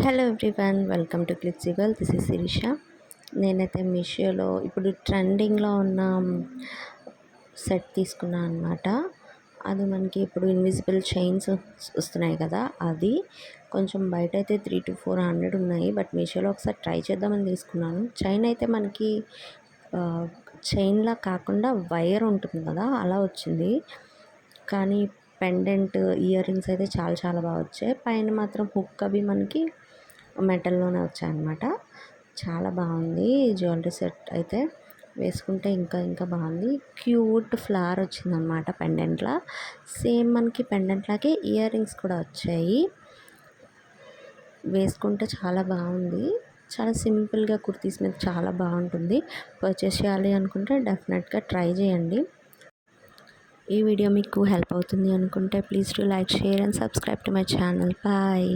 Hello everyone, welcome to Klitsy girl. This is Shirisha. నేనైతే మీషోలో ఇప్పుడు ట్రెండింగ్లో ఉన్న సెట్ తీసుకున్నాను అనమాట. అది మనకి ఇప్పుడు ఇన్విజిబుల్ చైన్స్ వస్తున్నాయి కదా, అది కొంచెం బయట అయితే 300 to 400 ఉన్నాయి. బట్ మీషోలో ఒకసారి ట్రై చేద్దామని తీసుకున్నాను. చైన్ అయితే మనకి చైన్లా కాకుండా వైర్ ఉంటుంది కదా, అలా వచ్చింది. కానీ పెండెంట్ ఇయర్ రింగ్స్ అయితే చాలా చాలా బాగా వచ్చాయి. పైన మాత్రం హుక్ అవి మనకి మెటల్లోనే వచ్చాయన్నమాట. చాలా బాగుంది జ్యువెలరీ సెట్ అయితే. వేసుకుంటే ఇంకా ఇంకా బాగుంది. క్యూట్ ఫ్లవర్ వచ్చిందనమాట పెండెంట్లా. సేమ్ మనకి పెండెంట్లాగే ఇయర్ రింగ్స్ కూడా వచ్చాయి. వేసుకుంటే చాలా బాగుంది. చాలా సింపుల్గా కుర్తీస్ మీద చాలా బాగుంటుంది. పర్చేస్ చేయాలి అనుకుంటే డెఫినెట్గా ట్రై చేయండి. ఈ వీడియో మీకు హెల్ప్ అవుతుంది అనుకుంటే please to like, share and subscribe to my channel. Bye.